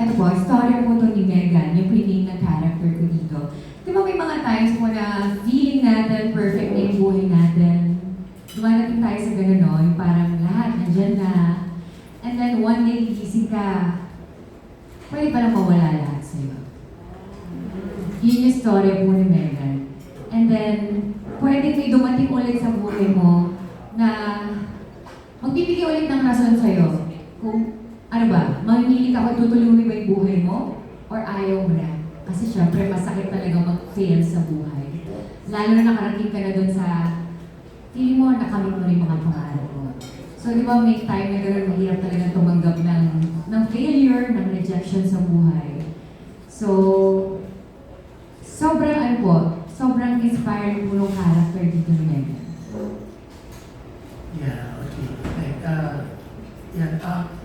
ito po, story po ito ni Megan, yung piname na character ko dito. Di ba may mga times po na feeling natin perfect na yung buhay natin? Dumadating tayo sa gano'n, no? Yung parang lahat nandyan na. And then one day, gigising ka, pwede palang mawala lahat sa'yo. Yun yung story po ni Megan. And then, pwede may dumating ulit sa buhay mo na magbibigay ulit ng rason sa'yo. Kung, ano ba, mamimili ka kung tutuloy ba yung buhay mo or ayaw mo na. Kasi syempre, masakit talaga mag-fail sa buhay. Lalo na nakarating ka na dun sa feeling mo, nakamit mo rin mga pangarap mo. So, di ba, may time na gano'n, mahirap talaga tumanggap ng failure, ng rejection sa buhay. So, sobrang ano po, sobrang inspiring po ng character dito ni Megan. Yeah, okay.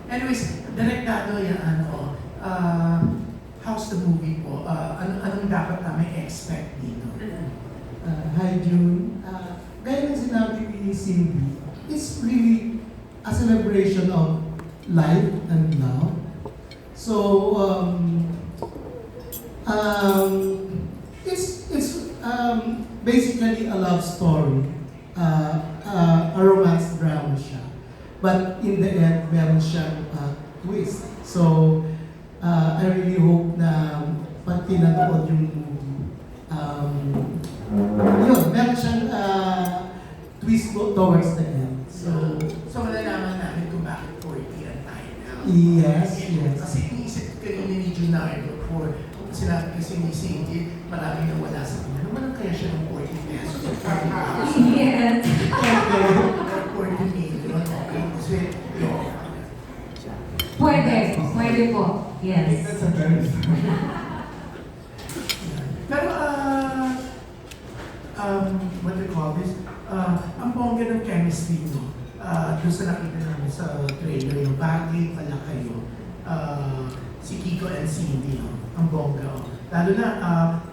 Anyways, direktado yan, how's the movie po? Anong dapat namin expect dito? Hi June. Gaya ng sinabi ni Cindy, it's really a celebration of life and love. So, it's basically a love story, a romance drama siya. But in the end, meron siyang twist. So, I really hope na pag pinanood yung movie, yun, meron siyang twist towards the end. So malalaman namin kung bakit 40 ang tayo now. Yes, yes. Kasi iniisip kanina ni Junardo before sinabi kasi ni Cindy, maraming nawala sa kanya. Naman kaya siya ng 40 pesos? Yes. 40 million. Okay, kasi yun. Pwede po. Yes. That's a very Pero, what do you call this? Ang bongga ng chemistry mo, doon sa nakita namin sa trailer, yung bagay pala kayo, si Kiko and Cindy, no? Ang bongga. Oh. Lalo na,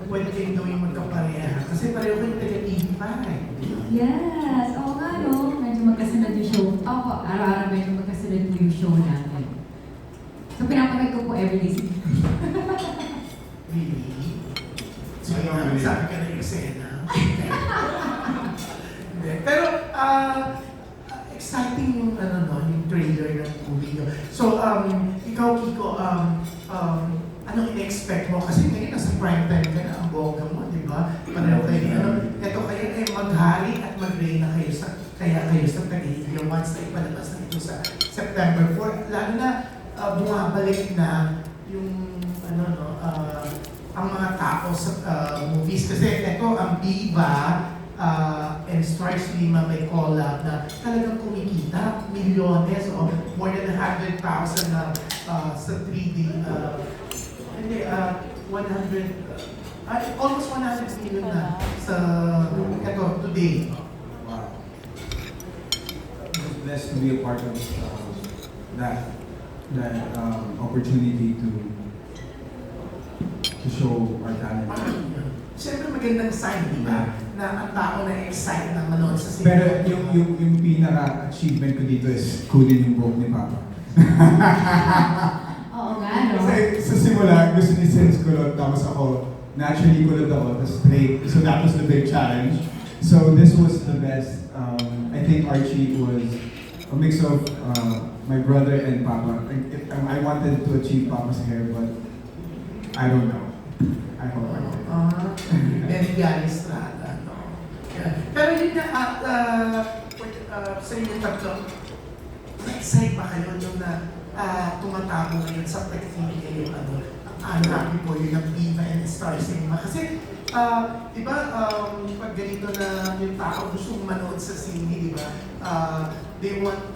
pwede kayong gawin magkapareha. Kasi pareho kayong taga-TV pare. Yes. Oo nga, no? Medyo magkasunod yung show. Ako, araw-araw medyo magkasunod po yung show namin. So, pinapanood ko po everyday. Really? So, sabi ka na yung eksena. Hindi. Pero, exciting yung, yung trailer ng movie nyo. So, ikaw, Kiko, anong in-expect mo? Kasi ngayon, nasa prime time ka na ang bongga mo, di ba? Pareho kayo, ito kayo ay maghari at mag-reyna kayo sa, kaya kayo sa Taguig once na ipalabas na ito sa September 4. Lalo na, bumabalik na yung, ang mga tao sa movies. Kasi ito, ang Viva, and Stars Lima may collab na talagang kumikita, milyones o more than 100,000 na sa 3D, hindi, 100, almost 100 million na sa, ito, today. Wow. I'm blessed to be a part of that opportunity to show our talent. Siyempre magandang sign, di ba? Na ang tao na excite na manood sa cinema. Pero yung pinaka-achievement ko dito is kunin yung buhok ni Papa. Oo nga, no? Kasi sa simula, gusto ni Sense kulot, tapos ako, naturally kulot ako, tapos straight. So that was the big challenge. So this was the best. I think Archie was a mix of my brother and Papa. I wanted to achieve Papa's hair, but I don't know. I hope I did. Very Gary Estrada, no? Yeah. Pero yun na, sa inyo tatlo, na-excite ba kayo nung na tumatabo ngayon sa pag-TV yung happy po yun ng Viva and Star Cinema? Kasi, di ba, pag ganito na yung tao gusto manood sa sine, di ba, they want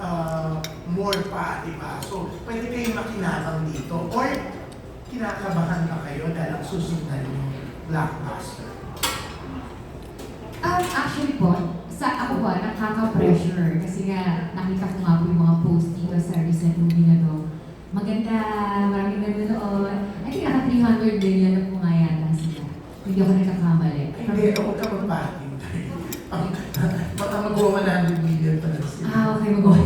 more pa, di ba? So, pwede kayong makinabang dito. Or, kinakabahan ba kayo dahil ang susundan yung blockbuster? Actually po, ako po, nakaka-pressure kasi nga nakita ko nga po yung mga post dito sa recent movie na to. Maganda, maraming nanonood. I think naka 300 million na po nga yata sila. Hindi ako nagkakamali. Hindi, huwag ka magpating. Baka mag-100 million pa lang sila. Okay, mag-on.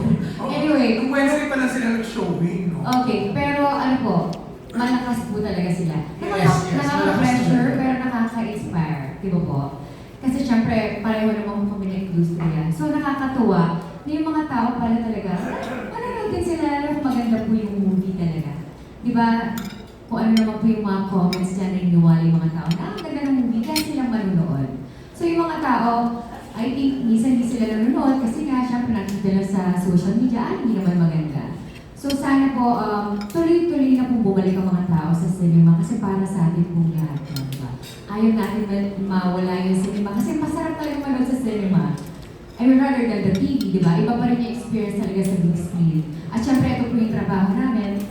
Anyway. Nung Wednesday pa lang sila nag-showing, no? Okay, pero ano po, malakas po talaga sila. Yes, yes, Nakaka-pressure, malakas pero nakaka-inspire. Di ba po? Kasi syempre, pareho naman kami ng industriya. So nakakatuwa na yung mga tao pala talaga, manonood din sila lalo kung maganda po yung movie talaga. Di ba? Kung ano naman po yung mga comments dyan na iniwala yung mga tao na, ang ganda ng movie, kaya silang manonood. So yung mga tao, I think minsan hindi sila nanonood kasi nga syempre nakikita lang sa social media, hindi naman maganda. So sana po, tuloy-tuloy na pong bumalik ang mga tao sa cinema kasi para sa atin pong lahat. Diba? Ayaw natin mawala yung cinema kasi masarap talaga manood sa cinema. I mean, rather than the TV, di ba? Iba pa rin yung experience talaga sa big screen. At syempre, ito po yung trabaho namin.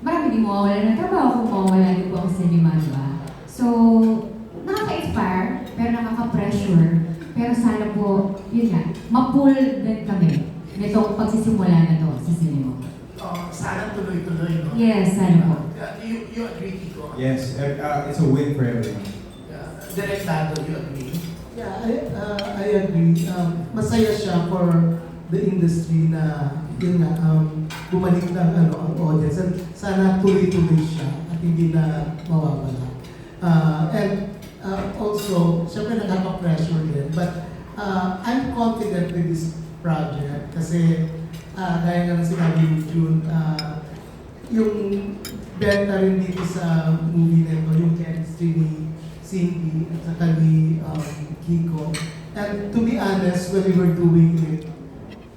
Marami din mawawala ng trabaho kung mawawala din po ang cinema, di ba? So, nakaka-inspire, pero nakaka-pressure. Pero sana po, yun nga, ma-pull din kami nitong pagsisimula na to sa cinema. Sana tuloy-tuloy, no? Yes, sana po. You agree, Kiko? Yes, it's a win for everyone. Direct Dado, you agree? Yeah, I agree. Masaya siya for the industry na yun nga, bumalik ng ang audience. And sana tuloy-tuloy siya at hindi na mawawala. And also, syempre nakaka-pressure din. But I'm confident with this project kasi gaya nga ng sinabi ni June, yung benta rin dito sa movie na ito, yung chemistry ni Cindy at saka ni Kiko. And to be honest, when we were doing it,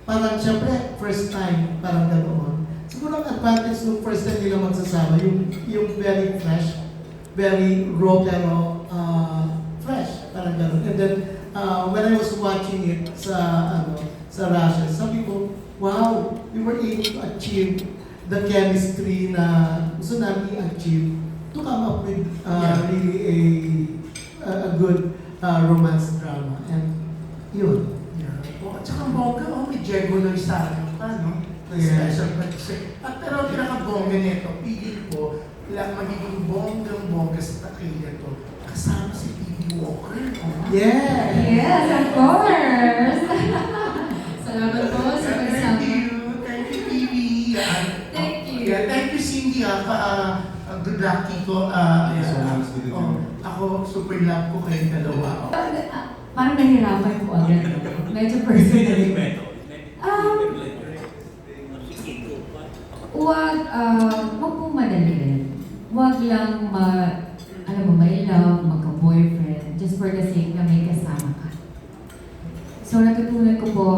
parang syempre, first time, parang ganoon. Siguro ang advantage nung first time nila magsasama, yung very fresh, very raw pero fresh, parang ganoon. And then, when I was watching it sa Russia, sabi ko, wow, we were able to achieve the chemistry na gusto namin i-achieve to come up with really a good romance drama. And yun. Yeah. At saka bongga, may Diego Loizano pa, no? Yeah. Special project. At pero pinaka-bongga nito, pigil ko, lang magiging bonggang-bongga sa takilya to. Kasama si P.B. Walker, no? Yeah! Yes, of course! Salamat po sa Thank pagsama. you. Thank you, P.B. Thank you. Yeah, thank you, Cindy. Good luck, Kiko. So much to do. Ako, super love ko kayong dalawa. Parang nahirapan po agad. Medyo personally. Huwag po madali rin. Huwag lang may love, magka-boyfriend, just for the sake na may kasama ka. So natutunan ko po,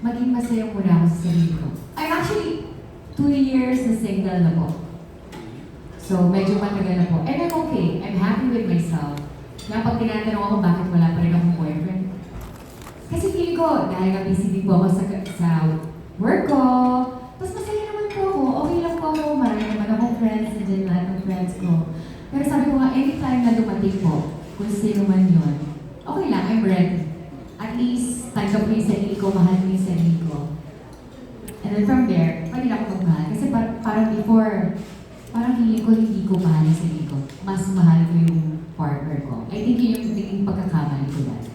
maging masaya muna ako sa sarili ko. I'm actually 2 years na single na po. So medyo matagal na po. And I'm okay. I'm happy with myself. Kaya pag tinatanong ako bakit wala pa rin akong boyfriend, kasi feeling ko, dahil nga busy din po ako sa work ko, tapos masaya naman po ako, okay lang po ako, marami naman akong friends, nandiyan lahat ng friends ko. Pero sabi ko nga, anytime na dumating po, kung sino man yun, okay lang, I'm ready. At least, tanggap ko yung sarili ko, mahal ko yung sarili ko. And then from there, pwede na ako magmahal. Kasi parang before, parang hindi ko mahal yung sarili ko. Mas mahal ko yung partner ko. I think yun yung naging pagkakamali ko dati.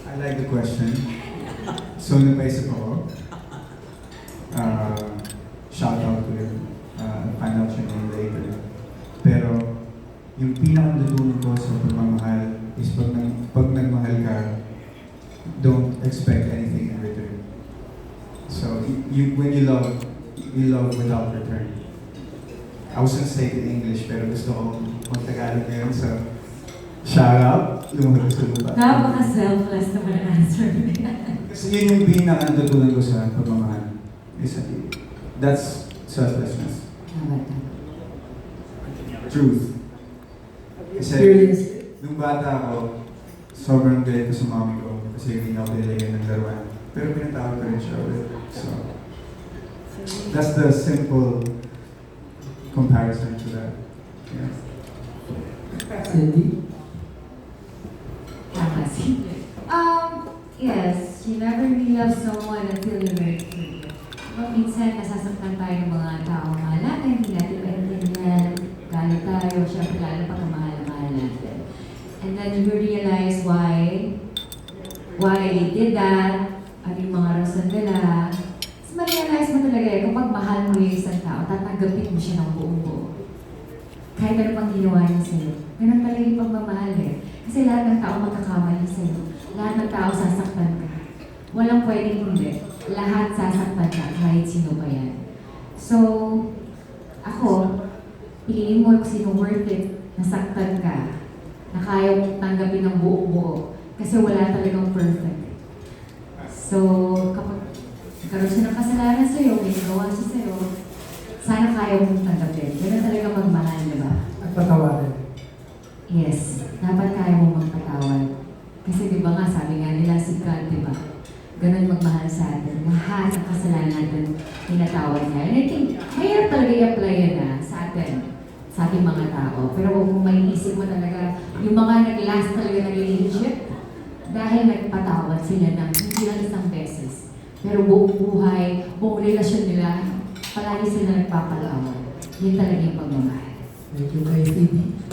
I like the question. So, napaisip ako. Shout out to him. Find out siya ngayon later. Pero, yung pinaka-natutunan ko sa pagmamahal is pag nagmahal ka, don't expect anything in return. So, when you love without return. I was gonna say it in English, pero gusto ko mag-Tagalog ngayon, so shout out, lumuhod sa lupa. Napaka-selfless naman ang answer niya. Kasi yun yung pinaka-natutunan ko sa pagmamahal. That's selflessness. Truth. Kasi nung bata ako, sobrang galit ko sa mami ko kasi hindi na ako nilagyan ng laruan. Pero pinatawag ko rin siya ulit. So, that's the simple comparison to that. Yeah. Cindy? Yes, you never really love someone until you're ready to. Minsan, nasasaktan tayo ng mga tao mahal natin, hindi natin maintindihan, galit tayo, syempre lalo pag mahal na mahal natin. And then you realize why they did that, ano yung mga rason nila. Tapos ma-realize mo talaga kung pag mahal mo yung isang tao, tatanggap kapatid mo siya ng buong buo. Kahit ano pang ginawa niya sa'yo, ganun talaga yung pagmamahal eh. Kasi lahat ng tao magkakamali sa'yo. Lahat ng tao sasaktan ka. Walang pwedeng hindi. Lahat sasaktan ka kahit sino pa yan. So, ako, piliin mo kung sino worth it, nasaktan ka, na kaya mong tanggapin ng buong buo. Kasi wala talagang perfect. So, kapag nagkaroon siya ng kasalanan sa'yo, may ginawa siya sa'yo, sana kaya mong tanggapin. Ganun talaga magmahal, di ba? At patawarin. Yes, dapat kaya mong magpatawad. Kasi di ba nga, sabi nga nila si God, di ba? Ganun magmahal sa atin. Lahat ng kasalanan natin, tinatawad niya. And I think, mahirap talaga i-apply yan sa atin, sa ating mga tao. Pero kung may isip mo talaga, yung mga nag-last talaga ng relationship, dahil nagpatawad sila ng hindi lang isang beses. Pero buong buhay, buong relasyon nila, palagi sila nagpapatawad. Yun talaga yung pagmamahal. Thank you, kay Phoebe.